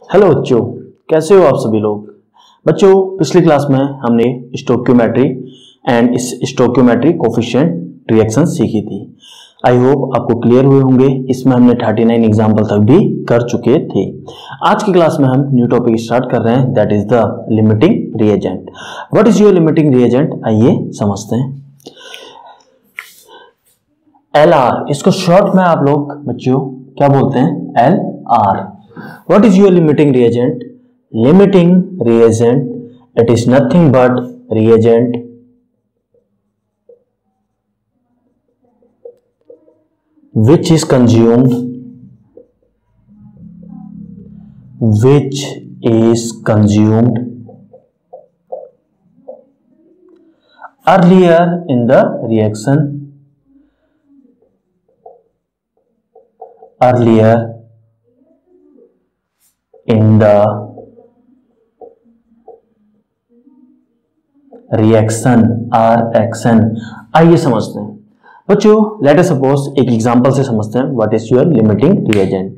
Hello बच्चों, कैसे हो आप सभी लोग। बच्चों, पिछली क्लास में हमने stoichiometry and stoichiometry coefficient reaction सीखी थी। आई होप आपको क्लियर हुए होंगे। इसमें हमने 39 एग्जाम्पल तक भी कर चुके थे। आज की क्लास में हम न्यू टॉपिक स्टार्ट कर रहे हैं, that is the limiting reagent. What is your limiting reagent, आइए समझते हैं। LR, इसको शॉर्ट में आप लोग बच्चों क्या बोलते हैं, LR। What is your limiting reagent? Limiting reagent, it is nothing but reagent which is consumed earlier in the reaction, in the reaction or action। आइए समझते हैं बच्चों। लेट अस सपोज एक एग्जांपल से समझते हैं what is your limiting reagent.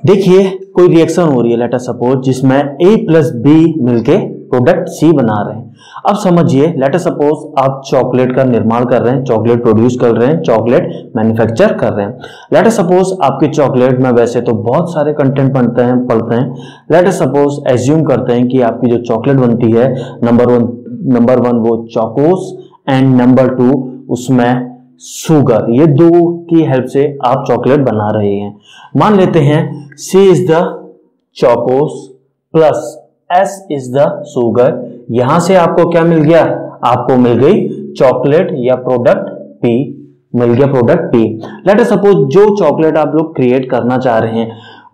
देखिए कोई रिएक्शन हो रही है, लेट अस सपोज, जिसमें A प्लस B मिलके प्रोडक्ट C बना रहे हैं। अब समझिए, लेट अस सपोज आप चॉकलेट का निर्माण कर रहे हैं, चॉकलेट प्रोड्यूस कर रहे हैं, चॉकलेट मैन्युफैक्चर कर रहे हैं। लेट अस सपोज आपके चॉकलेट में वैसे तो बहुत सारे कंटेंट पढ़ते हैं। लेट अस सपोज एज्यूम करते हैं कि आपकी जो चॉकलेट बनती है, नंबर वन वो चोकोस एंड नंबर 2 उसमें शुगर, ये दो की हेल्प से आप चॉकलेट बना रहे हैं। मान लेते हैं C is the Chocos plus S is the sugar. यहां से आपको क्या मिल गया, आपको मिल गई चॉकलेट या प्रोडक्ट P, मिल गया product P। Let us suppose जो चॉकलेट आप लोग क्रिएट करना चाह रहे हैं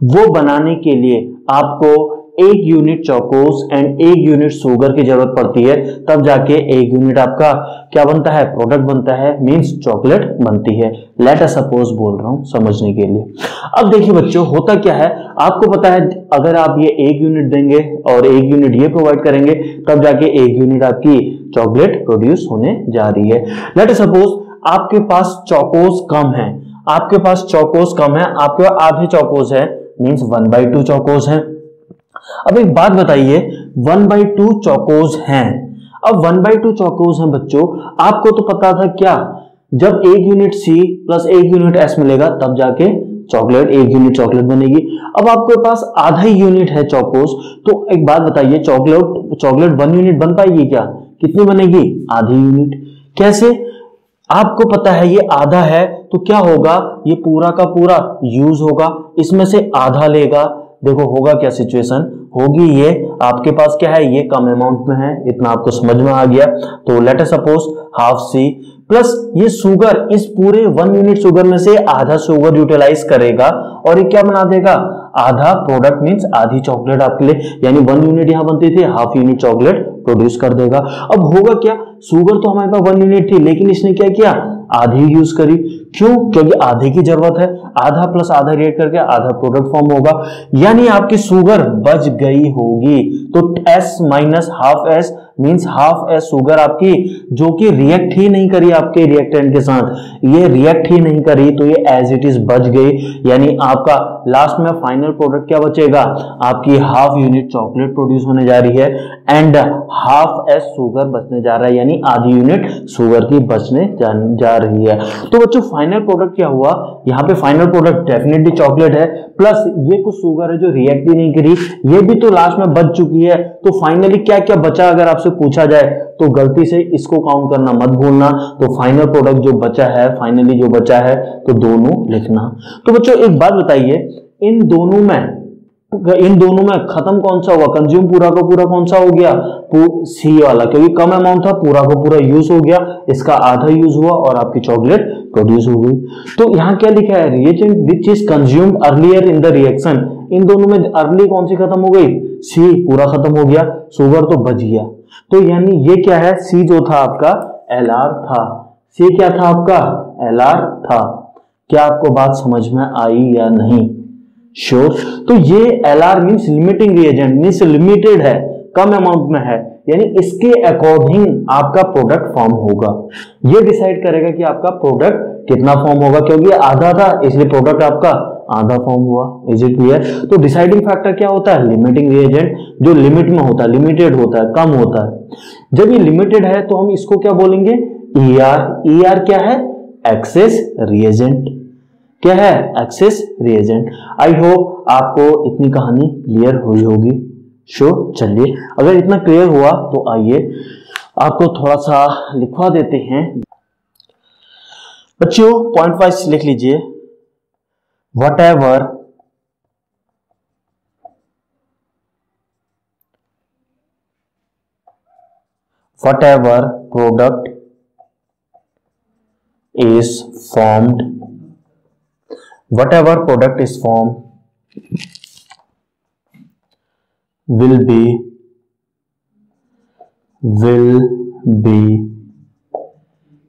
वो बनाने के लिए आपको 1 unit Chocos and 1 unit sugar की जरूरत पड़ती है, तब जाके 1 यूनिट आपका क्या बनता है, प्रोडक्ट बनता है, मींस चॉकलेट बनती है। लेट अस सपोज बोल रहा हूं समझने के लिए। अब देखिए बच्चों, होता क्या है, आपको पता है अगर आप ये 1 यूनिट देंगे और 1 यूनिट ये प्रोवाइड करेंगे, तब जाके 1 यूनिट आपकी चॉकलेट प्रोड्यूस होने जा रही है। लेट अस सपोज आपके पास चोकोस कम है, आपके पास आधे चोकोस है, मींस 1/2 चोकोस है। अब एक बात बताइए, 1/2 चोकोस हैं। अब 1/2 चोकोस हैं बच्चों, आपको तो पता था क्या, जब 1 unit C plus 1 unit S मिलेगा तब जाके चॉकलेट 1 यूनिट चॉकलेट बनेगी। अब आपके पास आधा ही यूनिट है चोकोस, तो एक बात बताइए, चॉकलेट 1 यूनिट बन पाएगी क्या, कितनी बनेगी, आधी यूनिट। कैसे, आपको पता है ये आधा है तो क्या होगा, ये पूरा का पूरा यूज होगा, इसमें से आधा लेगा। देखो होगा क्या सिचुएशन होगी, ये आपके पास क्या है, ये कम अमाउंट में है, इतना आपको समझ में आ गया। तो let us suppose half C plus ये शुगर, इस पूरे 1 यूनिट शुगर में से आधा शुगर यूटिलाइज करेगा और ये क्या बना देगा, आधा प्रोडक्ट, मींस आधी चॉकलेट आपके लिए, यानी 1 यूनिट यहां बनती थी, हाफ यूनिट चॉकलेट प्रोड्यूस कर देगा। अब होगा क्या, शुगर तो हमारे पास 1 यूनिट थी, लेकिन इसने क्या किया, आधी यूज करी। क्यों, क्योंकि आधे की जरूरत है, आधा प्लस आधा रिएक्ट करके आधा प्रोडक्ट फॉर्म होगा, यानी आपकी शुगर बच गई होगी। तो S minus half S means half S sugar आपकी, जो कि रिएक्ट ही नहीं करी आपके रिएक्टेंट के साथ, ये रिएक्ट ही नहीं करी, तो ये एज इट इज बच गई। यानी आपका लास्ट में फाइनल प्रोडक्ट क्या बचेगा, आपकी हाफ यूनिट चॉकलेट प्रोड्यूस होने जा रही है एंड हाफ S शुगर बचने जा रहा है, यानी आधी यूनिट शुगर की बचने जा रही है। तो बच्चों फाइनल प्रोडक्ट क्या हुआ, यहाँ पे फाइनल प्रोडक्ट डेफिनेटली चॉकलेट है, प्लस ये कुछ शुगर है जो रिएक्ट ही नहीं करी, ये भी तो लास्ट में बच चुकी है। तो फाइनली क्या क्या बचा, अगर आपसे पूछा जाए तो गलती से इसको काउंट करना मत भूलना। तो फाइनल प्रोडक्ट जो बचा है, फाइनली जो बचा है, तो दोनों लिखना। तो बच्चों एक बात बताइए, इन दोनों में खत्म कौन सा हुआ, कंज्यूम पूरा का पूरा कौन सा हो गया, C वाला, क्योंकि कम अमाउंट था, पूरा का पूरा यूज हो गया, इसका आधा यूज हुआ और आपकी चॉकलेट प्रोड्यूस हो गई। तो यहाँ क्या लिखा है, reagent which is consumed earlier in the reaction. इन दोनों में अर्ली कौन सी खत्म हो गई, C पूरा खत्म हो गया, शुगर तो बच गया। तो यानी ये क्या है, C जो था आपका LR था, C क्या था आपका, LR था। क्या आपको बात समझ में आई या नहीं, श्योर। तो ये LR means limiting reagent, means limited है, कम अमाउंट में है, यानी इसके अकॉर्डिंग आपका प्रोडक्ट फॉर्म होगा। ये डिसाइड करेगा कि आपका प्रोडक्ट कितना फॉर्म होगा, क्योंकि आधा था इसलिए प्रोडक्ट आपका आधा फॉर्म हुआ। Is it clear? तो डिसाइडिंग फैक्टर क्या होता है? लिमिटिंग रिएजेंट, जो लिमिट में होता है, लिमिटेड होता है, कम होता है। जब ये लिमिटेड है तो हम इसको क्या बोलेंगे? ER। ER क्या है? Access reagent. क्या है? Access reagent. आई होप आपको इतनी कहानी क्लियर हुई होगी। चलिए, अगर इतना क्लियर हुआ तो आइए आपको थोड़ा सा लिखवा देते हैं। बच्चों पॉइंट वाइज लिख लीजिए। whatever product is formed, whatever product is formed will be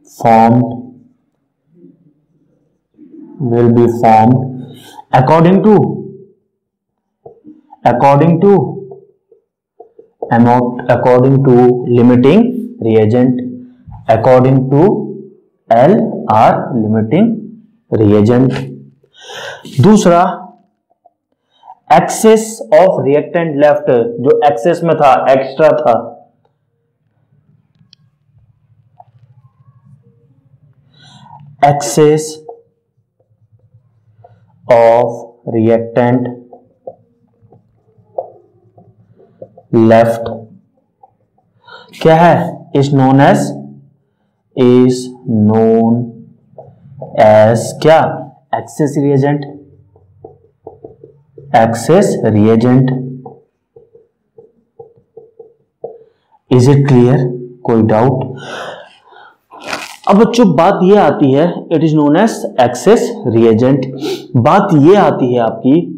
formed according to limiting reagent, according to LR limiting reagent। दूसरा, एक्सेस ऑफ रिएक्टेंट लेफ्ट, जो एक्सेस में था, एक्स्ट्रा था, एक्सेस ऑफ रिएक्टेंट लेफ्ट क्या है? Is known as क्या? Excess reagent. Is it clear? कोई doubt? अब बच्चों बात ये आती है, it is known as excess reagent. बात ये आती है आपकी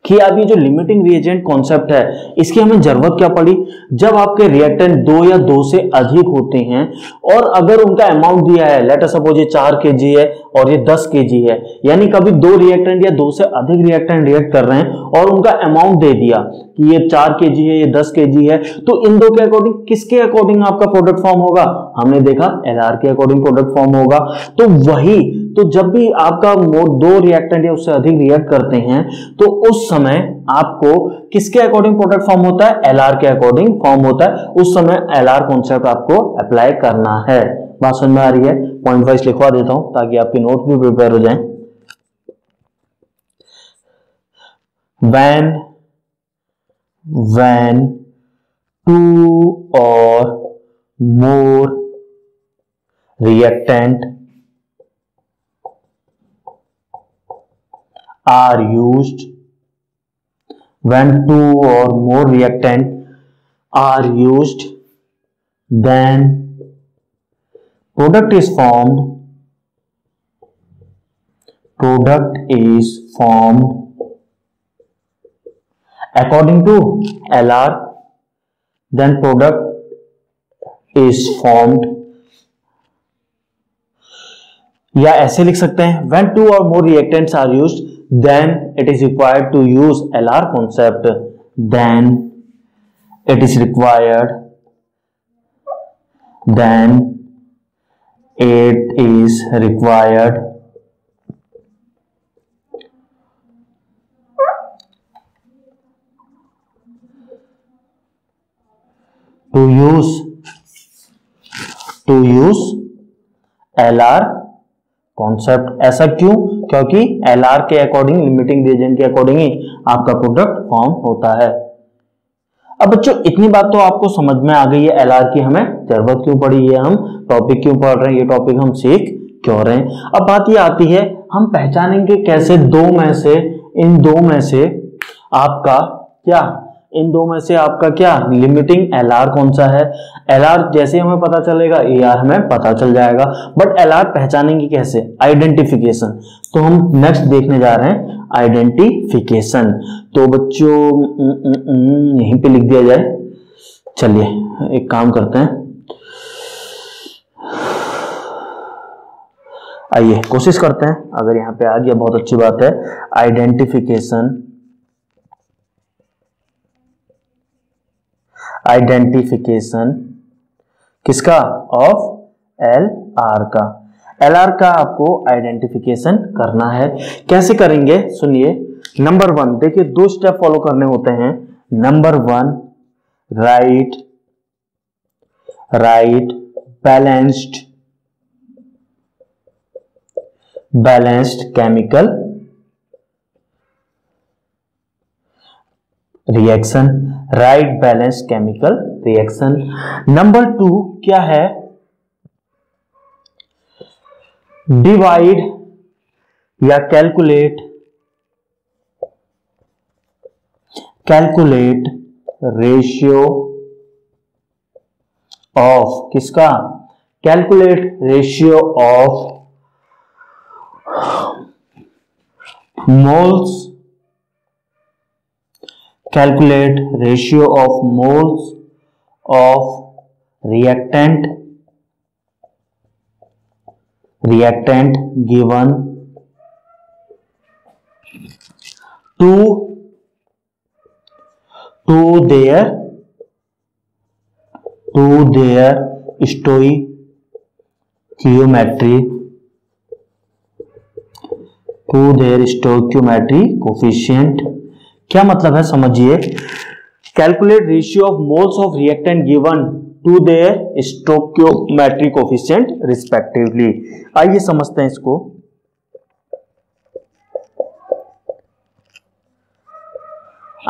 कि अब ये जो लिमिटिंग रिएजेंट कॉन्सेप्ट है, इसकी हमें जरूरत क्या पड़ी? जब आपके रिएक्टेंट 2 या 2 से अधिक होते हैं और अगर उनका अमाउंट दिया है, लेट अस सपोज ये 4 kg है और ये 10 kg है, यानी कभी 2 रिएक्टेंट या 2 से अधिक रिएक्टेंट रिएक्ट कर रहे हैं और उनका अमाउंट दे दिया कि ये 4 kg है, ये 10 kg है, तो इन दो के अकॉर्डिंग किसके अकॉर्डिंग आपका प्रोडक्ट फॉर्म होगा? हमने देखा LR के अकॉर्डिंग प्रोडक्ट फॉर्म होगा। तो वही, तो जब भी आपका 2 रिएक्टेंट या उससे अधिक रिएक्ट करते हैं तो उस समय आपको किसके अकॉर्डिंग प्रोडक्ट फॉर्म होता है? LR के अकॉर्डिंग फॉर्म होता है। उस समय LR कॉन्सेप्ट आपको अप्लाई करना है। बात समझ में आ रही है? पॉइंट वाइज लिखवा देता हूं ताकि आपके नोट भी प्रिपेयर हो जाएं। when 2 or more reactant are used, when 2 or more reactant are used, then product is formed according to LR, then product is formed, या ऐसे लिख सकते हैं when 2 or more reactants are used, then it is required to use LR concept, then it is required to use LR concept. ऐसा क्यों? क्योंकि LR के according, limiting reagent के अकॉर्डिंग ही आपका प्रोडक्ट फॉर्म होता है। अब बच्चों इतनी बात तो आपको समझ में आ गई है, LR की हमें जरूरत क्यों पड़ी, ये हम टॉपिक क्यों पढ़ रहे हैं, ये टॉपिक हम सीख क्यों रहे हैं। अब बात ये आती है, हम पहचानेंगे कैसे इन दो में से आपका क्या लिमिटिंग LR कौन सा है। LR जैसे हमें पता चलेगा, AR हमें पता चल जाएगा, बट LR पहचानेंगे कैसे? आइडेंटिफिकेशन। तो हम नेक्स्ट देखने जा रहे हैं आइडेंटिफिकेशन। तो बच्चों यहीं पे लिख दिया जाए। चलिए एक काम करते हैं, आइए कोशिश करते हैं, अगर यहाँ पे आ गया बहुत अच्छी बात है। आइडेंटिफिकेशन किसका? ऑफ LR का। LR का आपको आइडेंटिफिकेशन करना है। कैसे करेंगे सुनिए। नंबर 1 देखिए, 2 स्टेप फॉलो करने होते हैं। Number 1 right balanced chemical reaction, right balanced chemical reaction. Number 2 क्या है, डिवाइड या कैलकुलेट रेशियो ऑफ, किसका, calculate ratio of moles, calculate ratio of moles of reactant given to their stoichiometry coefficient. क्या मतलब है समझिए। Calculate ratio of moles of reactant given to their stoichiometric coefficient respectively. आइए समझते हैं इसको।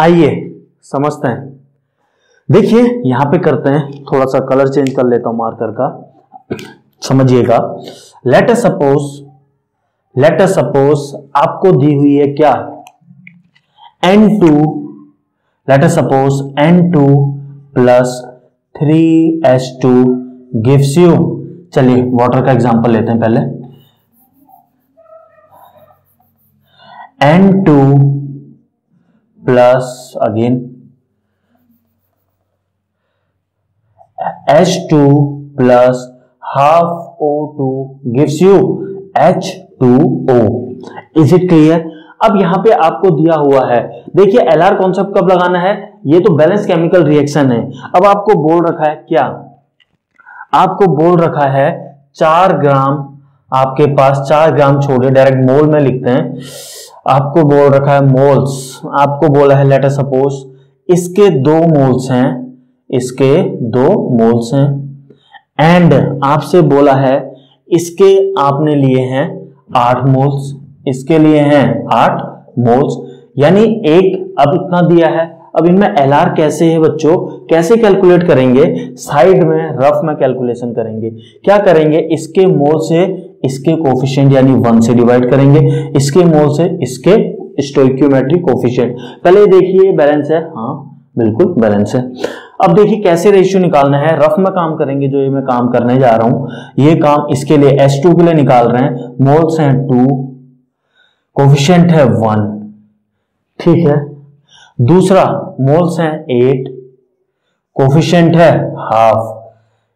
आइए समझते हैं। देखिए यहां पे करते हैं, थोड़ा सा कलर चेंज कर लेता हूं मार्कर का, समझिएगा। लेट अस सपोज आपको दी हुई है क्या, N2, let us suppose N2 plus 3H2 gives you, चलिए वाटर का एग्जांपल लेते हैं पहले। N2 plus again H2 plus half O2 gives you H2O। Is it clear? अब यहां पे आपको दिया हुआ है, देखिए LR कॉन्सेप्ट कब लगाना है, ये तो बैलेंस केमिकल रिएक्शन है। अब आपको बोल रखा है क्या, आपको बोल रखा है 4 ग्राम, आपके पास 4 ग्राम छोड़िए, डायरेक्ट मोल में लिखते हैं। आपको बोल रखा है मोल्स, आपको बोला है लेट अस सपोज इसके 2 मोल्स हैं, इसके 2 मोल्स हैं, एंड आपसे बोला है इसके आपने लिए हैं 8 मोल्स, इसके लिए हैं 8 मोल्स, यानी एक अब इतना दिया है। अब इनमें LR कैसे है बच्चों, कैसे कैलकुलेट करेंगे, साइड में रफ में कैलकुलेशन करेंगे। क्या करेंगे, इसके मोल से इसके कोफिशिएंट यानी 1 से डिवाइड करेंगे, इसके मोल से इसके स्टोइकियोमेट्रिक कोफिशिएंट। पहले देखिए बैलेंस है, हाँ बिल्कुल बैलेंस है। अब देखिए कैसे रेशियो निकालना है, रफ में काम करेंगे। जो ये मैं काम करने जा रहा हूं ये काम इसके लिए H2 के लिए निकाल रहे हैं। मोल्स हैं 2, कोफिशिएंट है 1, ठीक है। दूसरा मोल्स हैं 8, कोफिशिएंट है हाफ।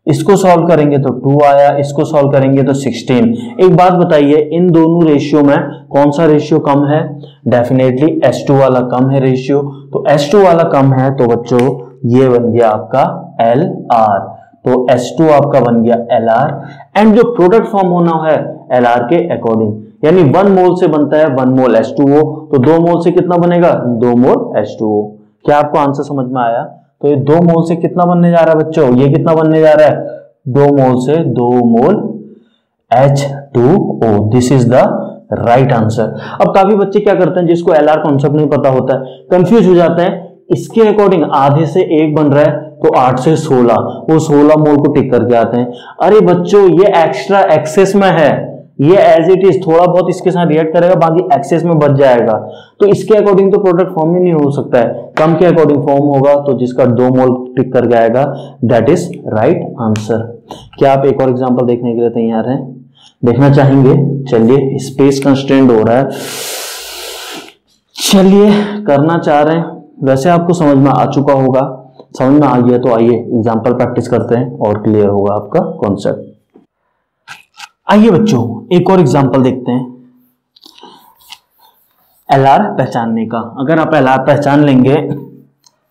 इसको सॉल्व करेंगे तो 2 आया, इसको सॉल्व करेंगे तो 16। एक बात बताइए, इन दोनों रेशियो में कौन सा रेशियो कम है, डेफिनेटली H2 वाला कम है रेशियो। तो H2 वाला कम है तो बच्चों ये बन गया आपका LR, तो H2 आपका बन गया LR। एंड जो प्रोडक्ट फॉर्म होना है LR के अकॉर्डिंग, यानी 1 मोल से बनता है 1 मोल H2O, तो 2 मोल से कितना बनेगा, 2 मोल H2O। क्या आपको आंसर समझ में आया? तो ये 2 मोल से कितना बनने जा रहा है बच्चों, ये कितना बनने जा रहा है, 2 मोल से 2 मोल H2O। This is the right answer. अब काफी बच्चे क्या करते हैं, जिसको LR कॉन्सेप्ट नहीं पता होता है, कंफ्यूज हो जाते हैं। इसके अकॉर्डिंग आधे से 1 बन रहा है तो 8 से 16, वो 16 मोल को टिक करके आते हैं। अरे बच्चों ये एक्स्ट्रा एक्सेस में है, ये एज इट इज थोड़ा बहुत इसके साथ रिएक्ट करेगा, बाकी एक्सेस में बच जाएगा। तो इसके अकॉर्डिंग तो प्रोडक्ट फॉर्म ही नहीं हो सकता है, कम के अकॉर्डिंग फॉर्म होगा, तो जिसका 2 मोल टिक करके आएगा दैट इज राइट आंसर। क्या आप एक और एग्जांपल देखने के लिए तैयार हैं, देखना चाहेंगे? चलिए स्पेस कंस्ट्रेंट हो रहा है, चलिए करना चाह रहे हैं। वैसे आपको समझ में आ चुका होगा, समझ में आ गया तो आइए एग्जांपल प्रैक्टिस करते हैं और क्लियर होगा आपका कॉन्सेप्ट। आइए बच्चों एक और एग्जांपल देखते हैं LR पहचानने का। अगर आप LR पहचान लेंगे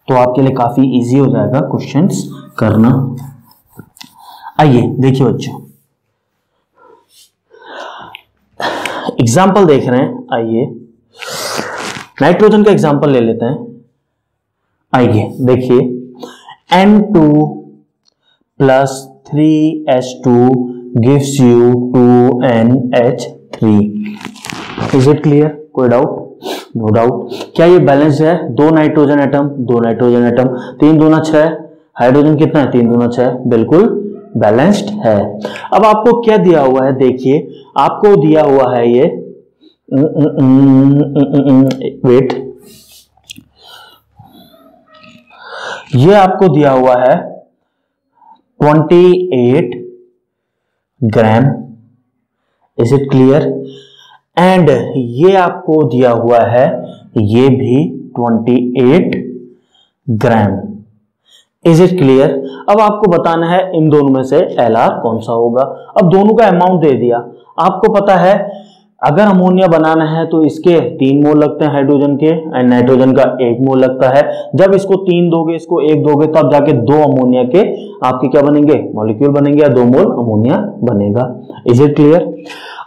तो आपके लिए काफी इजी हो जाएगा क्वेश्चंस करना। आइए देखिए बच्चों, एग्जाम्पल देख रहे हैं, आइए नाइट्रोजन का एग्जाम्पल ले लेते हैं। आइए देखिए, N2 plus 3H2 gives you 2NH3। Is it clear? कोई डाउट? No doubt. क्या ये बैलेंस है? दो नाइट्रोजन एटम, दो नाइट्रोजन एटम, 3 दूना 6, हाइड्रोजन कितना है? 3 दूना 6, बिल्कुल बैलेंस्ड है। अब आपको क्या दिया हुआ है? देखिए आपको दिया हुआ है ये वेट, ये आपको दिया हुआ है 28 gram. Is it clear? And ये आपको दिया हुआ है ये भी 28 ग्राम। Is it clear? अब आपको बताना है इन दोनों में से LR कौन सा होगा। अब दोनों का अमाउंट दे दिया, आपको पता है अगर अमोनिया बनाना है तो इसके 3 मोल लगते हैं हाइड्रोजन के, एंड नाइट्रोजन का 1 मोल लगता है। जब इसको 3 दोगे, इसको 1 दोगे, तब जाके 2 अमोनिया के आपके क्या बनेंगे? मॉलिक्यूल बनेंगे, या 2 मोल अमोनिया बनेगा। Is it clear?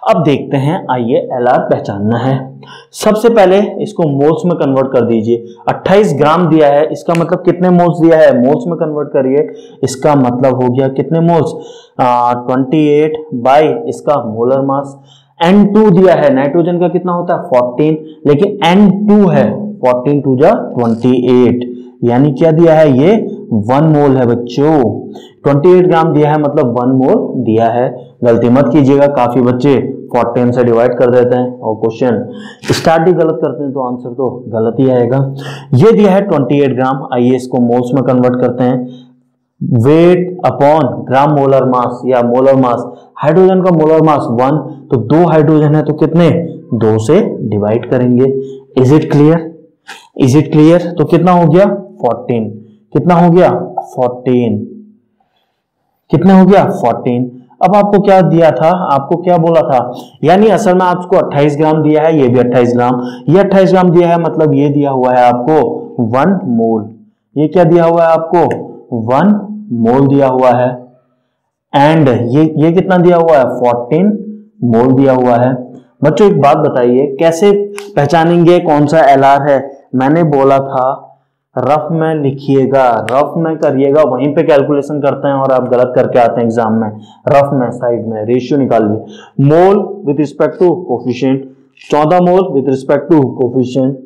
अब देखते हैं, आइए LR पहचानना है। सबसे पहले इसको मोल्स में कन्वर्ट कर दीजिए। 28 ग्राम दिया है, इसका मतलब कितने मोल्स दिया है? मोल्स में कन्वर्ट करिए, इसका मतलब हो गया कितने मोल्स? 28 बाई इसका मोलर मास। N2 दिया है, नाइट्रोजन का कितना होता है? 14, लेकिन N2 है 14 टू जा 28, यानी क्या दिया है? ये 1 मोल है बच्चों। 28 ग्राम दिया है मतलब 1 मोल दिया है। गलती मत कीजिएगा, काफी बच्चे 14 से डिवाइड कर देते हैं और क्वेश्चन स्टार्ट ही गलत करते हैं, तो आंसर तो गलत ही आएगा। ये दिया है 28 ग्राम, आइए इसको मोल्स में कन्वर्ट करते हैं। Weight upon gram molar mass या मोलर मास, हाइड्रोजन का मोलर मास 1, तो 2 हाइड्रोजन है तो कितने? 2 से डिवाइड करेंगे। Is it clear? Is it clear? तो कितना हो गया? 14। कितना हो गया? 14। कितना हो गया? 14। अब आपको क्या दिया था? आपको क्या बोला था? यानी असल में आपको 28 ग्राम दिया है, ये भी 28 ग्राम, ये 28 ग्राम दिया है, मतलब ये दिया हुआ है आपको 1 मोल। ये क्या दिया हुआ है आपको? 1 मोल दिया हुआ है। एंड ये कितना दिया हुआ है? 14 मोल दिया हुआ है। बच्चों एक बात बताइए, कैसे पहचानेंगे कौन सा LR है? मैंने बोला था रफ में लिखिएगा, रफ में करिएगा, वहीं पे कैलकुलेशन करते हैं और आप गलत करके आते हैं एग्जाम में। रफ में साइड में रेशियो निकालिए, mole with respect to coefficient, 14 mole with respect to coefficient,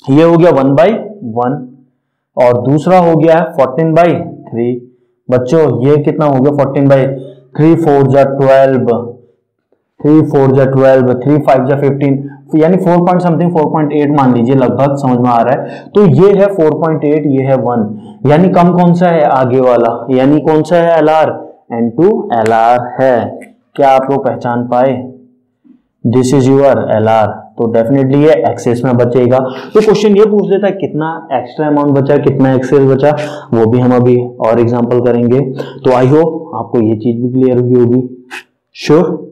ये हो गया 1/1, और दूसरा हो गया 14/3। बच्चों ये कितना हो गया? 14/3, 4 जा 12, 3 4 जा 12, 3 5 जा 15, यानी 4 पॉइंट समथिंग, 4.8 मान लीजिए, लगभग समझ में आ रहा है। तो ये है 4.8, ये है 1, यानी कम कौन सा है? आगे वाला, यानी कौन सा है? LR, N2 LR है। क्या आप लोग पहचान पाए? This is your LR। तो डेफिनेटली ये एक्सेस में बचेगा। तो क्वेश्चन ये पूछ देता है कितना एक्स्ट्रा अमाउंट बचा, कितना एक्सेस बचा, वो भी हम अभी और एग्जांपल करेंगे। तो आई होप आपको ये चीज भी क्लियर हुई होगी। श्योर?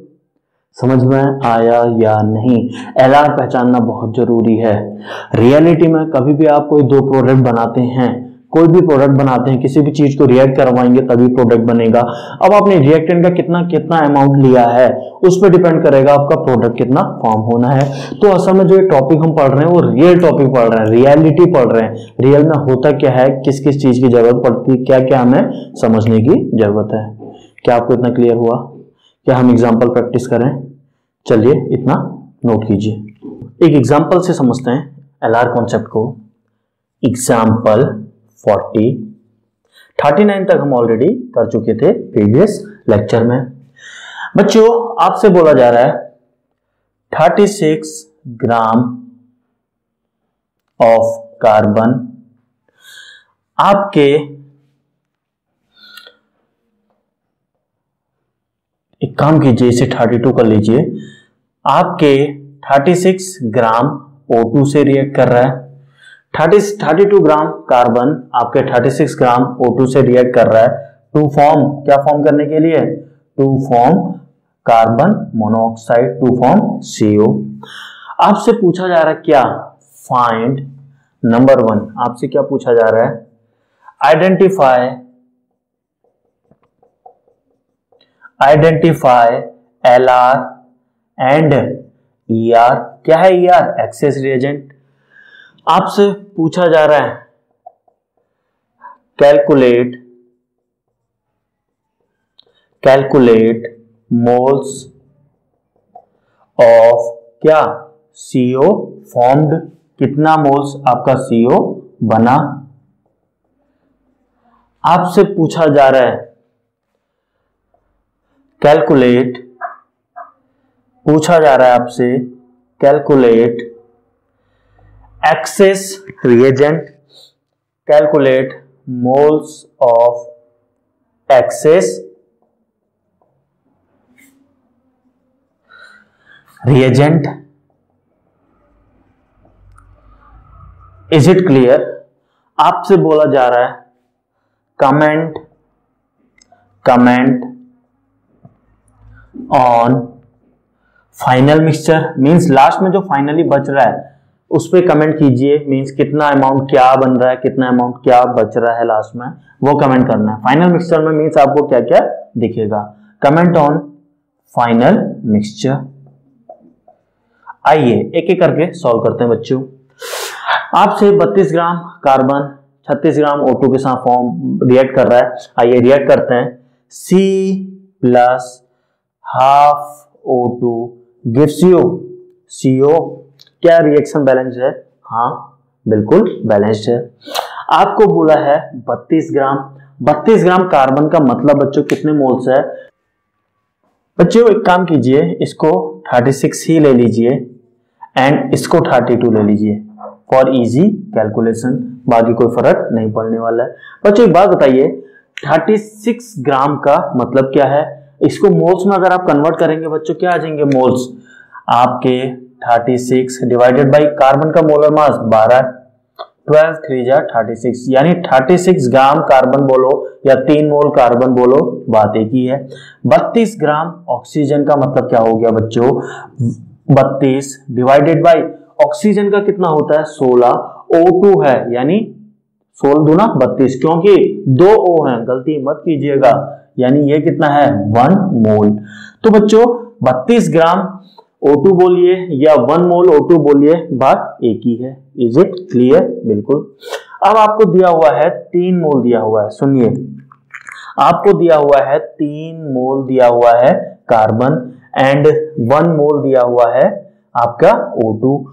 समझ में आया या नहीं? LR पहचानना बहुत जरूरी है। रियलिटी में कभी भी आप कोई 2 प्रोडक्ट बनाते हैं, कोई भी प्रोडक्ट बनाते हैं, किसी भी चीज को रिएक्ट करवाएंगे तभी प्रोडक्ट बनेगा। अब आपने रिएक्टेंट का कितना कितना अमाउंट लिया है, उस पर डिपेंड करेगा आपका प्रोडक्ट कितना फॉर्म होना है। तो असल में जो ये टॉपिक हम पढ़ रहे हैं वो रियल टॉपिक पढ़ रहे हैं, रियलिटी पढ़ रहे हैं। रियल में होता क्या है, किस किस चीज की जरूरत पड़ती है, क्या क्या हमें समझने की जरूरत है। क्या आपको इतना क्लियर हुआ? क्या हम एग्जाम्पल प्रैक्टिस करें? चलिए इतना नोट कीजिए। एक एग्जाम्पल से समझते हैं LR कॉन्सेप्ट को। एग्जाम्पल 39 तक हम ऑलरेडी कर चुके थे प्रीवियस लेक्चर में। बच्चों आपसे बोला जा रहा है 36 ग्राम ऑफ कार्बन आपके, एक काम कीजिए, इसे 32 कर लीजिए, आपके 36 ग्राम O2 से रिएक्ट कर रहा है। 32 ग्राम कार्बन आपके 36 ग्राम O2 से रिएक्ट कर रहा है टू फॉर्म, क्या फॉर्म करने के लिए? To form carbon monoxide, to form CO। आपसे पूछा जा रहा है क्या? फाइंड, नंबर 1 आपसे क्या पूछा जा रहा है? आइडेंटिफाई LR एंड ER क्या है? ER access reagent. आपसे पूछा जा रहा है कैलकुलेट मोल्स ऑफ क्या? CO formed. कितना मोल्स आपका CO बना? आपसे पूछा जा रहा है आपसे calculate access reagent, calculate moles of access reagent. Is it clear? आपसे बोला जा रहा है comment on final mixture, means last में जो फाइनली बच रहा है उस पे कमेंट कीजिए। मींस कितना अमाउंट क्या बन रहा है, कितना अमाउंट क्या बच रहा है लास्ट में, वो कमेंट करना है। फाइनल मिक्सचर में मींस आपको क्या क्या दिखेगा। Comment on final mixture. आइए एक एक करके सॉल्व करते हैं बच्चों। आपसे 32 ग्राम कार्बन 36 ग्राम O2 के साथ फॉर्म रिएक्ट कर रहा है। आइए रिएक्ट करते हैं। C plus half O2 gives you CO। क्या रिएक्शन बैलेंस है? हाँ बिल्कुल बैलेंस्ड है। आपको बोला है 32 ग्राम कार्बन का मतलब बच्चों कितने मोल्स है? बच्चों एक काम कीजिए, इसको 36 ही ले लीजिए एंड इसको 32 ले लीजिए फॉर इजी कैलकुलेशन, बाकी कोई फर्क नहीं पड़ने वाला है। बच्चों एक बात बताइए, 36 ग्राम का मतलब क्या है? इसको मोल्स में अगर आप कन्वर्ट करेंगे बच्चों क्या आ जाएंगे मोल्स आपके? 36 डिवाइडेड बाई कार्बन का मोलर मास 12, 12 3 जा 36, यानी 36 ग्राम कार्बन बोलो या 3 मोल कार्बन बोलो, बात एक ही है। 32 ग्राम ऑक्सीजन का मतलब क्या हो गया बच्चों? 32 डिवाइडेड बाई ऑक्सीजन का कितना होता है? 16, O2 है यानी 16 दूना 32, क्योंकि 2 O हैं, गलती मत कीजिएगा, यानी ये कितना है? 1 मोल। तो बच्चों 32 ग्राम O2 बोलिए या 1 मोल O2 बोलिए, बात एक ही है। Is it clear? बिल्कुल। अब आपको दिया हुआ है 3 मोल दिया हुआ है, सुनिए आपको दिया हुआ है 3 मोल दिया हुआ है कार्बन एंड 1 मोल दिया हुआ है आपका O2,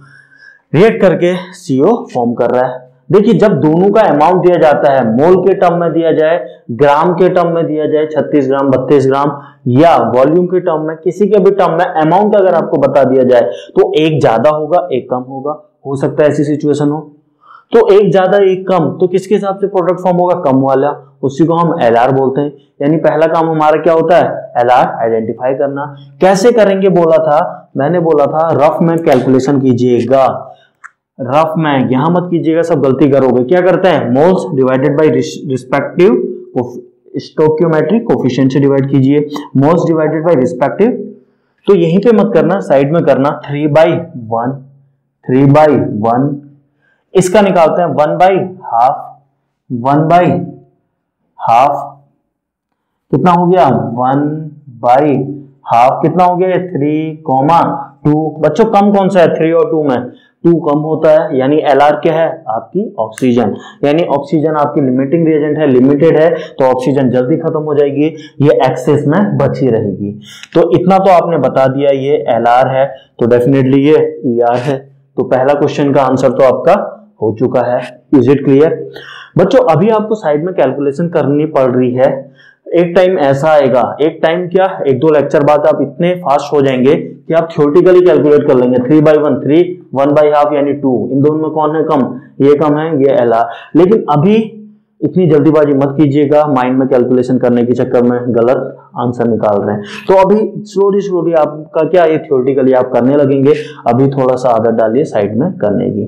रिएक्ट करके CO फॉर्म कर रहा है। देखिए जब दोनों का अमाउंट दिया जाता है, मोल के टर्म में दिया जाए, ग्राम के टर्म में दिया जाए 36 ग्राम 32 ग्राम, या वॉल्यूम के टर्म में, किसी के भी टर्म में अमाउंट अगर आपको बता दिया जाए तो एक ज्यादा होगा एक कम होगा, हो सकता है ऐसी सिचुएशन हो। तो एक ज्यादा एक कम, तो किसके हिसाब से प्रोडक्ट फॉर्म होगा? कम वाला, उसी को हम LR बोलते हैं। यानी पहला काम हमारा क्या होता है? LR आइडेंटिफाई करना। कैसे करेंगे बोला था? मैंने बोला था रफ में कैलकुलेशन कीजिएगा, रफ में, यहां मत कीजिएगा, सब गलती करोगे। क्या करते हैं? Moles divided by respective stoichiometric coefficient से डिवाइड कीजिए, मोल्स डिवाइडेड बाय रिस्पेक्टिव, तो यहीं पे मत करना, साइड में करना। 3/1 इसका निकालते हैं 1/half कितना हो गया? 1/half कितना हो गया? 3,2। बच्चों कम कौन सा है? 3 और 2 में 2 कम होता है, यानी LR क्या है? आपकी ऑक्सीजन, यानी ऑक्सीजन आपकी लिमिटिंग रिएजेंट है, लिमिटेड है, तो ऑक्सीजन जल्दी खत्म हो जाएगी, ये एक्सेस में बची रहेगी। तो इतना तो आपने बता दिया, ये LR है तो डेफिनेटली ये ER है। तो पहला क्वेश्चन का आंसर तो आपका हो चुका है। Is it clear? बच्चों अभी आपको साइड में कैलकुलेशन करनी पड़ रही है। एक टाइम ऐसा आएगा, एक टाइम क्या 1-2 लेक्चर बाद आप इतने फास्ट हो जाएंगे कि आप थ्योरेटिकली कैलकुलेट कर लेंगे। 3/1 3, 1/2 यानी 2, इन दोनों में कौन है कम? ये कम है, ये LR। लेकिन अभी इतनी जल्दीबाजी मत कीजिएगा, माइंड में कैलकुलेशन करने के चक्कर में गलत आंसर निकाल रहे हैं। तो अभी स्लोली आपका क्या ये थ्योरेटिकली आप करने लगेंगे, अभी थोड़ा सा आदत डालिए साइड में करने की।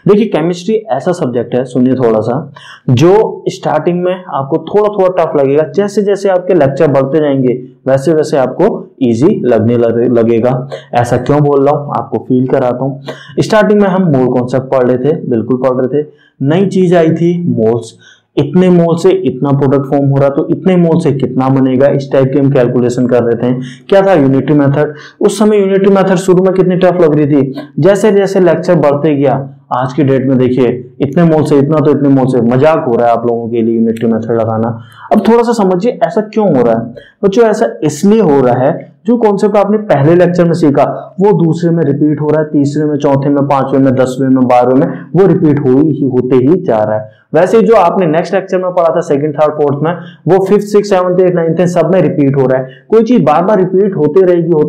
देखिए केमिस्ट्री ऐसा सब्जेक्ट है, सुनिए थोड़ा सा, जो स्टार्टिंग में आपको थोड़ा टफ लगेगा, जैसे जैसे आपके लेक्चर बढ़ते जाएंगे वैसे वैसे आपको इजी लगने लगेगा। ऐसा क्यों बोल रहा हूं, आपको फील कराता हूं। स्टार्टिंग में हम मोल कॉन्सेप्ट पढ़ रहे थे, बिल्कुल पढ़ रहे थे, नई चीज आई थी मोल्स। इतने मोल से इतना प्रोडक्ट फॉर्म हो रहा है तो इतने मोल से कितना बनेगा, इस टाइप की हम कैलकुलेशन कर रहे थे। क्या था, यूनिटरी मेथड। उस समय यूनिटरी मेथड शुरू में कितनी टफ लग रही थी, जैसे जैसे लेक्चर बढ़ते गया आज की डेट में देखिए इतने मोल से इतना तो इतने मोल से, मजाक हो रहा है आप लोगों के लिए यूनिटरी मेथड लगाना। अब थोड़ा सा समझिए ऐसा क्यों हो रहा है बच्चों। ऐसा इसलिए हो रहा है जो कॉन्सेप्ट आपने पहले लेक्चर में सीखा वो दूसरे में रिपीट हो रहा है, तीसरे में, चौथे में, पांचवें में, 10वें में, 12वें में वो रिपीट होते ही जा रहा है। वैसे जो आपने नेक्स्ट लेक्चर में पढ़ा था सेकंड, थर्ड, फोर्थ में, वो 5th, 6th, 7th, 8th, 9th सब में रिपीट हो रहा है। कोई चीज बार बार रिपीट होते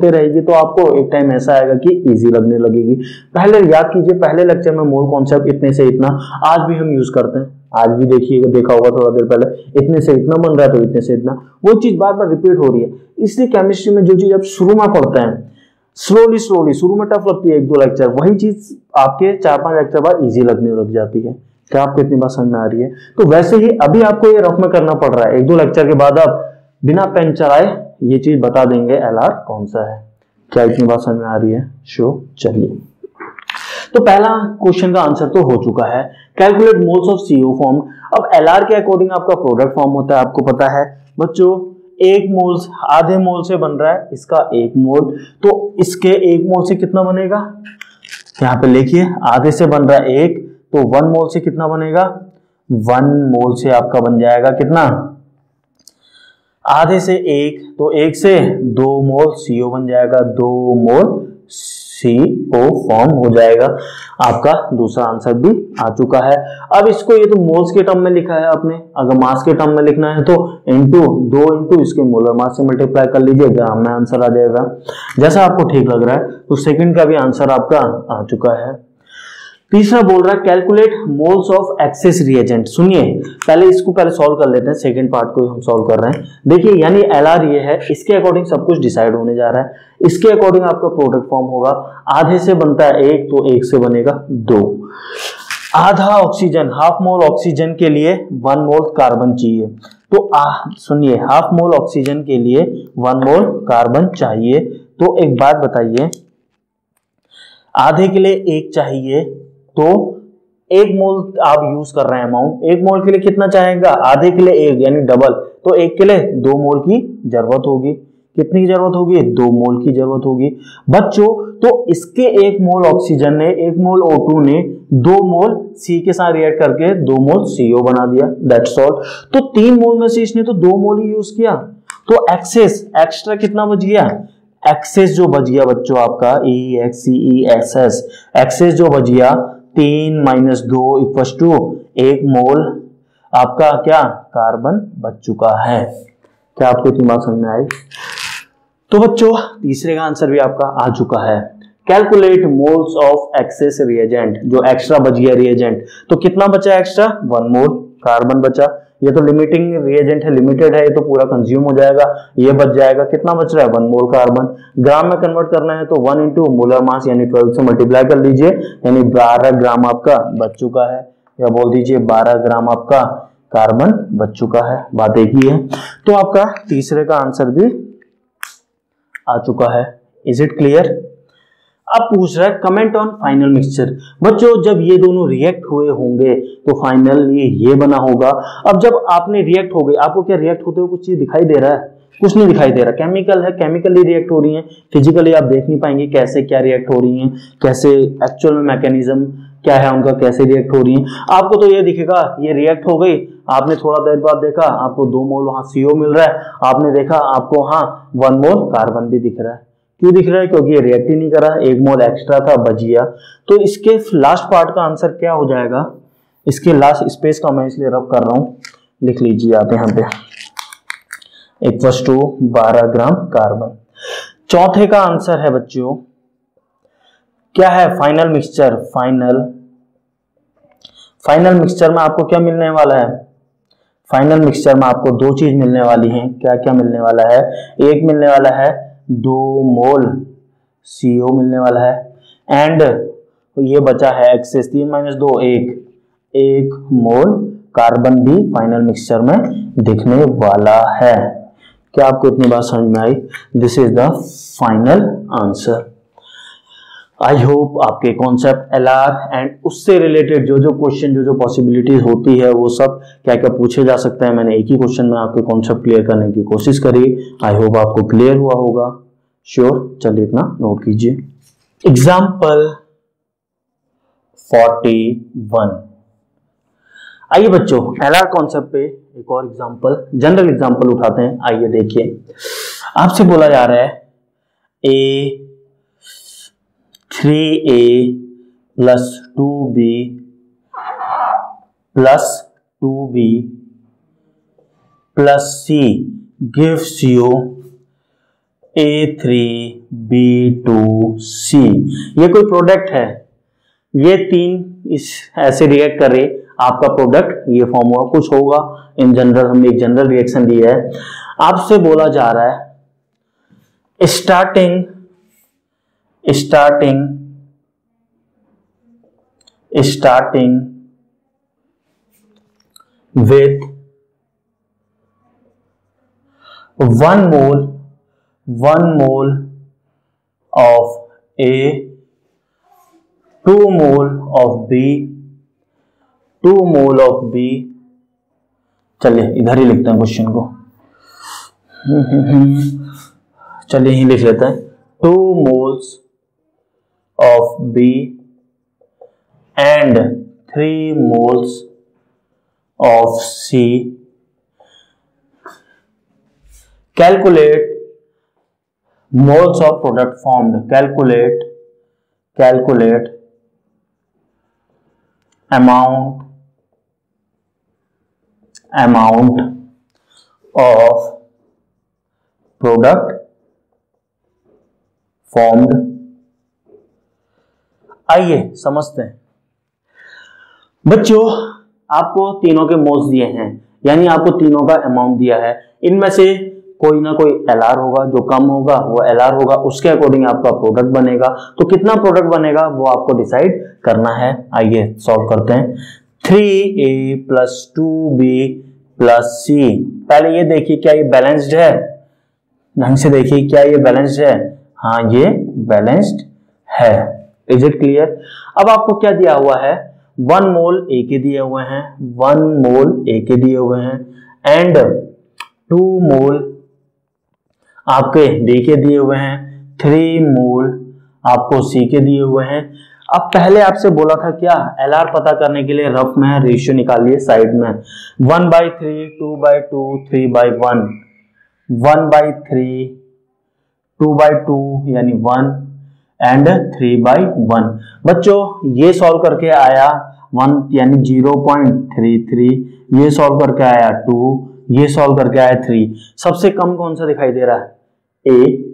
रहेगी तो आपको एक टाइम ऐसा आएगा कि इजी लगने लगेगी। पहले याद कीजिए, पहले लेक्चर में मोल कॉन्सेप्ट इतने से इतना आज भी हम यूज करते हैं, आज भी देखिएगा, देखा होगा थोड़ा देर पहले, इतने से इतना बन रहा है तो इतने से इतना, वो चीज बार बार रिपीट हो रही है। इसलिए केमिस्ट्री में जो चीज आप शुरू में पढ़ते हैं स्लोली शुरू में टफ लगती है 1-2 लेक्चर, वही चीज आपके 4-5 लेक्चर बाद इजी लगने लग जाती है। क्या आपको इतनी बात समझ में आ रही है? तो वैसे ही अभी आपको ये रफ में करना पड़ रहा है, 1-2 लेक्चर के बाद आप बिना पेन चलाए ये चीज बता देंगे एलआर कौन सा है। क्या इतनी बात समझ में आ रही है? चलिए, तो पहला क्वेश्चन का आंसर तो हो चुका है, calculate moles of CO form. अब एलआर के अकॉर्डिंग आपका प्रोडक्ट फॉर्म होता है, आपको पता है बच्चों। 1 मोल आधे मोल से बन रहा है इसका 1 मोल, तो इसके 1 मोल से कितना बनेगा, यहाँ पे लिखिए, आधे से बन रहा है 1 तो 1 मोल से कितना बनेगा, 1 मोल से आपका बन जाएगा कितना, आधे से 1 तो 1 से 2 मोल CO बन जाएगा, 2 मोल CO फॉर्म हो जाएगा। आपका दूसरा आंसर भी आ चुका है। अब इसको ये तो मोल्स के टर्म में लिखा है आपने, अगर मास के टर्म में लिखना है तो इनटू 2 इंटू इसके मोलर मास से मल्टीप्लाई कर लीजिए, ग्राम में आंसर आ जाएगा। जैसा आपको ठीक लग रहा है। तो सेकंड का भी आंसर आपका आ चुका है। तीसरा बोल रहा है calculate moles of access reagent. सुनिए पहले इसको सॉल्व कर लेते हैं, सेकंड पार्ट को हम सॉल्व कर रहे हैं। देखिए यानी एलआर ये है, इसके अकॉर्डिंग सब कुछ डिसाइड होने जा रहा है। इसके अकॉर्डिंग आपका प्रोडक्ट फॉर्म होगा, आधे से बनता है 1 तो 1 से बनेगा 2। आधा ऑक्सीजन, हाफ मोल ऑक्सीजन के लिए 1 मोल कार्बन चाहिए, तो सुनिए हाफ मोल ऑक्सीजन के लिए 1 मोल कार्बन चाहिए। तो एक बात बताइए, आधे के लिए 1 चाहिए तो 1 मोल आप यूज कर रहे हैं अमाउंट, 1 मोल के लिए कितना चाहेगा, आधे के लिए 1 यानी डबल, तो 1 के लिए 2 मोल की जरूरत होगी। कितनी की जरूरत होगी, 2 मोल की जरूरत होगी बच्चों। तो इसके 1 मोल ऑक्सीजन ने, 1 मोल O2 ने 2 मोल C के साथ रिएक्ट करके 2 मोल CO बना दिया, दैट्स ऑल। तो 3 मोल में से इसने तो 2 मोल ही यूज किया, तो एक्सेस एक्स्ट्रा कितना बच गया, एक्सेस जो बच गया बच्चों आपका EXCESS, एक्सेस जो बच गया 3 - 2 = 1 मोल आपका क्या कार्बन बच चुका है। क्या आपको इतनी बात समझ में आई? तो बच्चों तीसरे का आंसर भी आपका आ चुका है, calculate moles of access reagent. जो एक्स्ट्रा बच गया रिएजेंट, तो कितना बचा एक्स्ट्रा, 1 मोल कार्बन बचा। ये तो लिमिटिंग रिएजेंट है, लिमिटेड है, ये तो पूरा कंज्यूम हो जाएगा, ये बच जाएगा। कितना बच रहा है, 1 मोल कार्बन। ग्राम में कन्वर्ट करना है तो 1 इंटू मोलर मास यानी 12 से मल्टीप्लाई कर लीजिए, यानी 12 ग्राम आपका बच चुका है, या बोल दीजिए 12 ग्राम आपका कार्बन बच चुका है। बात एक ही है। तो आपका तीसरे का आंसर भी आ चुका है। Is it clear? अब पूछ रहा है कमेंट ऑन फाइनल मिक्सचर। बच्चों जब ये दोनों रिएक्ट हुए होंगे तो फाइनल ये बना होगा। अब जब आपने रिएक्ट हो गए, आपको क्या रिएक्ट होते हुए कुछ चीज दिखाई दे रहा है? कुछ नहीं दिखाई दे रहा। केमिकल है, केमिकली रिएक्ट हो रही है, फिजिकली आप देख नहीं पाएंगे कैसे क्या रिएक्ट हो रही हैं, कैसे एक्चुअल में मैकेनिज्म क्या है उनका, कैसे रिएक्ट हो रही हैं। आपको तो ये दिखेगा ये रिएक्ट हो गई, आपने थोड़ा देर बाद देखा आपको 2 मोल वहां CO मिल रहा है, आपने देखा आपको 1 मोल कार्बन भी दिख रहा है। क्यों दिख रहा है? क्योंकि ये रिएक्ट ही नहीं कर रहा है, 1 मोल एक्स्ट्रा था बच गया। तो इसके लास्ट पार्ट का आंसर क्या हो जाएगा? इसके लास्ट स्पेस का मैं इसलिए रब कर रहा हूं, लिख लीजिए आप यहाँ पे, = 12 ग्राम कार्बन। चौथे का आंसर है बच्चों क्या है, फाइनल मिक्सचर। फाइनल मिक्सचर में आपको क्या मिलने वाला है? फाइनल मिक्सचर में आपको 2 चीज मिलने वाली हैं। क्या क्या मिलने वाला है? एक मिलने वाला है 2 मोल CO मिलने वाला है, एंड ये बचा है एक्सेस 3 - 2 1 मोल कार्बन भी फाइनल मिक्सचर में दिखने वाला है। क्या आपको इतनी बात समझ में आई? This is the final answer. I hope आपके कॉन्सेप्ट एलआर एंड उससे रिलेटेड जो जो क्वेश्चन जो जो पॉसिबिलिटीज होती है वो सब क्या क्या पूछे जा सकते हैं, मैंने एक ही क्वेश्चन में आपके कॉन्सेप्ट क्लियर करने की कोशिश करी। आई होप आपको क्लियर हुआ होगा। श्योर, चलिए इतना नोट कीजिए। एग्जाम्पल 41। आइए बच्चों एलआर कॉन्सेप्ट पे एक और एग्जाम्पल, जनरल एग्जाम्पल उठाते हैं। आइए देखिए, आपसे बोला जा रहा है ए 3a plus 2b plus 2b plus c gives you a3b2c। ये कोई प्रोडक्ट है, ये तीन इस ऐसे रिएक्ट कर रहे, आपका प्रोडक्ट ये फॉर्म होगा, कुछ होगा। इन जनरल हमने एक जनरल रिएक्शन दिया है। आपसे बोला जा रहा है starting with 1 mole of A, 2 mole of B, 2 mole of B। चलिए इधर ही लिखते हैं क्वेश्चन को, चलिए यही लिख लेते हैं। 2 moles of B and 3 moles of C। Calculate moles of product formed। Calculate amount of product formed। आइए समझते हैं बच्चों, आपको तीनों के मोल्स दिए हैं, यानी आपको तीनों का अमाउंट दिया है। इनमें से कोई ना कोई एलआर होगा, जो कम होगा वो एलआर होगा, उसके अकॉर्डिंग आपका प्रोडक्ट बनेगा। तो कितना प्रोडक्ट बनेगा वो आपको डिसाइड करना है। आइए सॉल्व करते हैं। 3a plus 2b plus c। पहले ये देखिए क्या ये बैलेंस्ड है, ढंग से देखिए क्या ये बैलेंस्ड है। हाँ ये बैलेंस्ड है। Is it clear? अब आपको क्या दिया हुआ है, 1 मोल ए के दिए हुए हैं, 1 मोल ए के दिए हुए हैं एंड 2 मोल आपके डी के दिए हुए हैं, 3 मोल आपको सी के दिए हुए हैं। अब पहले आपसे बोला था क्या, एलआर पता करने के लिए रफ में रेशियो निकालिए साइड में। 1/3, 2/2, 3/1, 1/3, 2/2 यानी 1 एंड 3/1। बच्चों ये सॉल्व करके आया 1 यानी 0.33, ये सॉल्व करके आया 2, ये सॉल्व करके आया 3। सबसे कम कौन सा दिखाई दे रहा है, ए।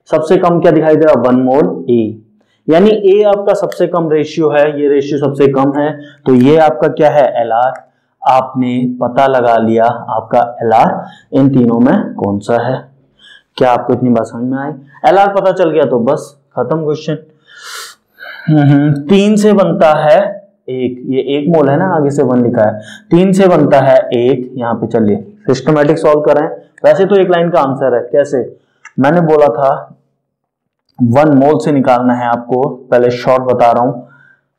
सबसे कम क्या दिखाई दे रहा है, 1 मोल ए, यानी ए आपका सबसे कम रेशियो है, ये रेशियो सबसे कम है। तो ये आपका क्या है, एलआर। आपने पता लगा लिया आपका एलआर इन तीनों में कौन सा है। क्या आपको इतनी बात समझ में आई? एलआर पता चल गया तो बस खत्म क्वेश्चन। 3 से बनता है 1, ये 1 मोल है ना, आगे से 1 लिखा है। 3 से बनता है 1, यहाँ पे चलिए सिस्टमैटिक सॉल्व करें। वैसे तो एक लाइन का आंसर है, कैसे मैंने बोला था 1 मोल से निकालना है आपको, पहले शॉर्ट बता रहा हूं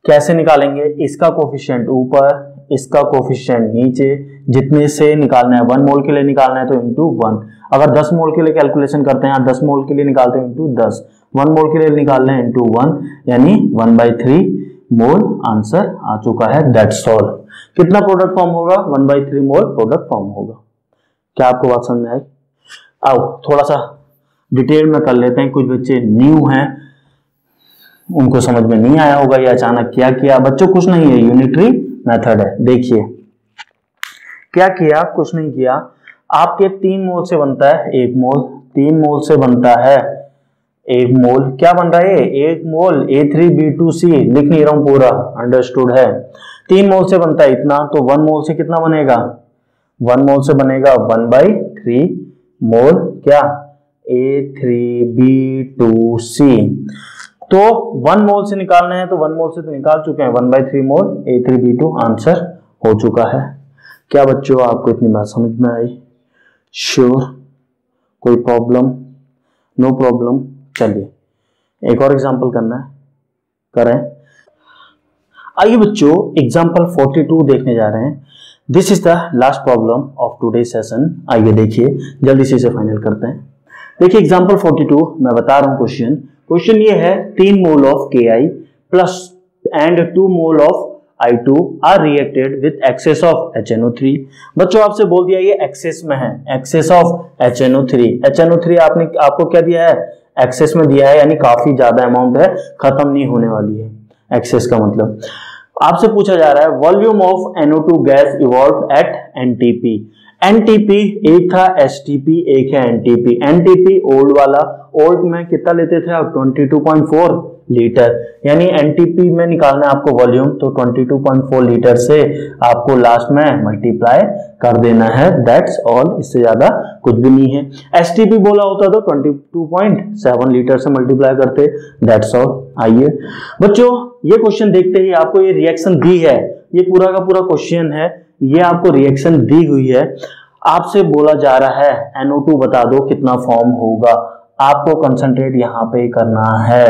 कैसे निकालेंगे। इसका कोफिशिएंट ऊपर, इसका कोफिशिएंट नीचे, जितने से निकालना है 1 मोल के लिए निकालना है तो इंटू 1। अगर 10 मोल के लिए कैलकुलेशन करते हैं, 10 मोल के लिए निकालते हैं इंटू 10, 1 मोल के लिए निकालना है इंटू 1, यानी 1/3 मोल आंसर आ चुका है। That's all. कितना प्रोडक्ट फॉर्म होगा, 1/3 मोल प्रोडक्ट फॉर्म होगा। क्या आपको बात समझ में आई? आओ थोड़ा सा डिटेल में कर लेते हैं। कुछ बच्चे न्यू हैं, उनको समझ में नहीं आया होगा ये अचानक क्या किया। बच्चों कुछ नहीं है, यूनिटरी मेथड है। देखिए क्या किया, कुछ नहीं किया। आपके 3 मोल से बनता है 1 मोल, 3 मोल से बनता है 1 मोल। क्या बन रहा है, 1 मोल A3B2C। लिख नहीं रहा हूं पूरा, अंडरस्टूड है। 3 मोल से बनता है इतना, तो 1 मोल से कितना बनेगा, 1 मोल से बनेगा 1/3 मोल क्या, A3B2C। तो 1 मोल से निकालना है, तो 1 मोल से तो निकाल चुके हैं, 1/3 मोल A3B2 आंसर हो चुका है। क्या बच्चों आपको इतनी बात समझ में आई? श्योर? कोई प्रॉब्लम? No problem. चलिए एक और एग्जांपल करना है। करें। आइए बच्चों एग्जाम्पल 42 देखने जा रहे हैं। This is the last problem of today session. आइए देखिए, जल्दी से इसे फाइनल करते हैं। देखिए एग्जाम्पल 42 मैं बता रहा हूँ क्वेश्चन ये है 3 mole of KI plus and 2 mole of I2 are reacted with excess of HNO3। बच्चों आपसे बोल दिया ये एक्सेस में है, एक्सेस ऑफ HNO3। HNO3 आपको क्या दिया है, एक्सेस में दिया है, यानी काफी ज्यादा अमाउंट है, खत्म नहीं होने वाली है। एक्सेस का मतलब आपसे पूछा जा रहा है volume of NO2 gas evolve eight NTP। NTP एक था, STP एक है NTP। NTP ओल्ड वाला, ओल्ड में कितना लेते थे आप 22.4 लीटर, यानी NTP में निकालना है आपको वॉल्यूम, तो 22.4 लीटर से आपको लास्ट में मल्टीप्लाई कर देना है, दैट्स ऑल, इससे ज्यादा कुछ भी नहीं है। STP बोला होता तो 22.7 लीटर से मल्टीप्लाई करते, दैट्स ऑल। आइए बच्चों ये क्वेश्चन देखते ही आपको ये रिएक्शन दी है, ये पूरा का पूरा क्वेश्चन है, ये आपको रिएक्शन दी हुई है, आपसे बोला जा रहा है NO2 बता दो कितना फॉर्म होगा, आपको कंसंट्रेट यहाँ पे करना है।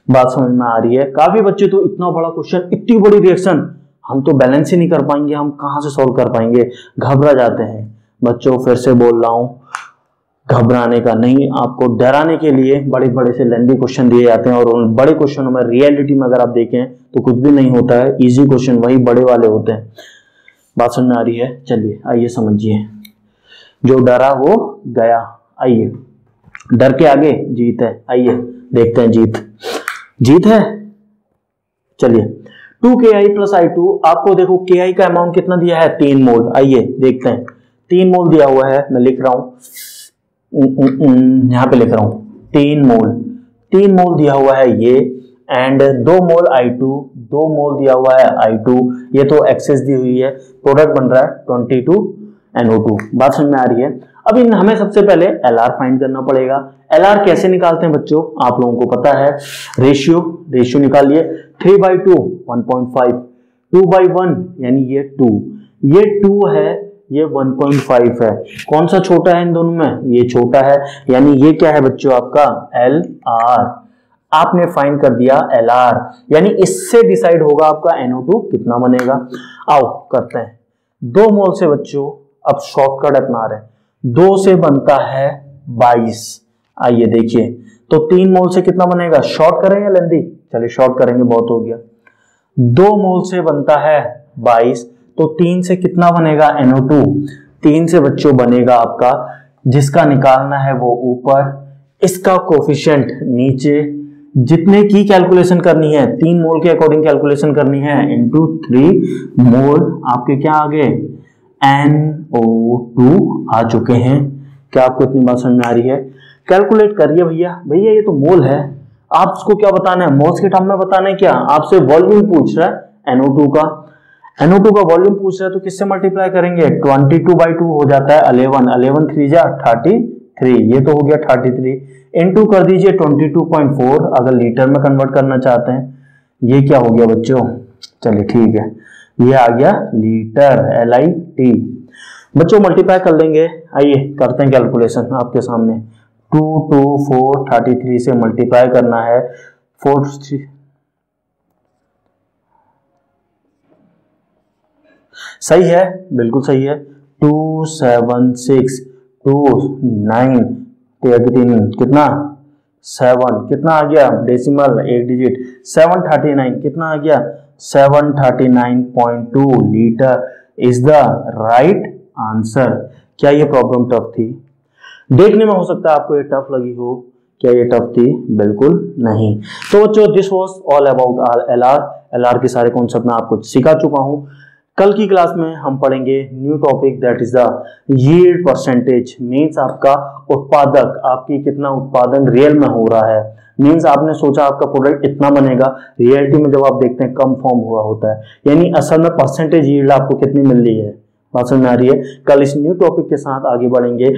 बात समझ में आ रही है? काफी बच्चे तो इतना बड़ा क्वेश्चन, इतनी बड़ी रिएक्शन हम तो बैलेंस ही नहीं कर पाएंगे, हम कहां से सॉल्व कर पाएंगे, घबरा जाते हैं। बच्चों फिर से बोल रहा हूं, घबराने का नहीं, आपको डराने के लिए बड़े बड़े से लेंथी क्वेश्चन दिए जाते हैं, और उन बड़े क्वेश्चनों में रियलिटी में अगर आप देखें तो कुछ भी नहीं होता है, इजी क्वेश्चन वही बड़े वाले होते हैं। बात समझ में आ रही है? चलिए आइए समझिए, जो डरा वो गया। आइए, डर के आगे जीत है, आइए देखते हैं जीत है। चलिए 2KI प्लस I2, आपको देखो KI का अमाउंट कितना दिया है 3 मोल, आइए देखते हैं। 3 मोल दिया हुआ है, मैं लिख रहा हूं यहां पे लिख रहा हूं 3 मोल दिया हुआ है ये, एंड 2 मोल I2, 2 मोल दिया हुआ है I2, ये तो एक्सेस दी हुई है, प्रोडक्ट बन रहा है 22 NO2। बात समझ में आ रही है? अब इन हमें सबसे पहले LR फाइंड करना पड़ेगा। LR कैसे निकालते हैं बच्चों, आप लोगों को पता है, रेशियो निकालिए, 3/2 1.5, 2/1 यानी ये 2 है, ये 1.5 है, कौन सा छोटा है इन दोनों में, ये छोटा है, यानी ये क्या है बच्चों आपका LR। आपने फाइंड कर दिया LR, यानी इससे डिसाइड होगा आपका NO2 कितना बनेगा। आओ करते हैं, 2 मोल से बच्चों अब शॉर्टकट अपना रहे हैं, 2 से बनता है 22। आइए देखिए, तो 3 मोल से कितना बनेगा, शॉर्ट करें या लेंदी, चलिए शॉर्ट करेंगे, बहुत हो गया। 2 मोल से बनता है 22, तो 3 से कितना बनेगा NO2, 3 से बच्चों बनेगा आपका, जिसका निकालना है वो ऊपर, इसका कोफिशिएंट नीचे, जितने की कैलकुलेशन करनी है 3 मोल के अकॉर्डिंग कैलकुलेशन करनी है, इनटू 3 मोल आपके क्या आ गए NO2 आ चुके हैं। क्या आपको इतनी बात समझ में आ रही है? कैलकुलेट करिए भैया ये तो मोल है, आपको क्या बताना है, मोल्स के टर्म में बताना है क्या, आपसे वॉल्यूम पूछ रहा है NO2 का वॉल्यूम पूछ रहा है, तो किससे मल्टीप्लाई करेंगे, 22/2 हो जाता है 11 3 जा 33, ये तो हो गया 33, इनटू कर दीजिए 22.4 अगर लीटर में कन्वर्ट करना चाहते हैं, ये क्या हो गया बच्चों, चलिए ठीक है, ये आ गया लीटर, LIT। बच्चों मल्टीप्लाई कर लेंगे, आइए करते हैं कैलकुलेशन आपके सामने। 2 2 4 33 से मल्टीप्लाई करना है, 4 सही है, बिल्कुल सही है, 2 7 6 2 9 3 कितना 7, कितना आ गया डेसिमल एक डिजिट, 739 कितना आ गया 739.2 litre is the right answer. क्या ये प्रॉब्लम टफ थी? देखने में हो सकता है आपको ये टफ लगी हो, क्या ये टफ थी? बिल्कुल नहीं। तो बच्चों this was all about LR के सारे कॉन्सेप्ट मैं आपको सिखा चुका हूं। कल की क्लास में हम पढ़ेंगे new topic, that is the yield percentage, means आपका उत्पादक, आपकी कितना उत्पादन रियल में हो रहा है, मीन्स आपने सोचा आपका प्रोडक्ट इतना बनेगा, रियलिटी में जब आप देखते हैं कम फॉर्म हुआ होता है, यानी असल में परसेंटेज यील्ड आपको कितनी मिल रही है। बात समझ में आ रही है? कल इस न्यू टॉपिक के साथ आगे बढ़ेंगे,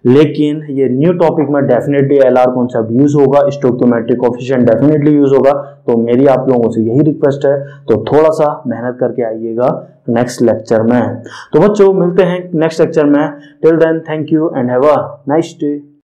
लेकिन ये न्यू टॉपिक में डेफिनेटली LR कॉन्सेप्ट यूज होगा, स्टोइकोमेट्रिक कोएफिशिएंट डेफिनेटली यूज होगा। तो मेरी आप लोगों से यही रिक्वेस्ट है, तो थोड़ा सा मेहनत करके आइएगा नेक्स्ट लेक्चर में। तो बच्चों मिलते हैं नेक्स्ट लेक्चर में, till then thank you and have a nice day.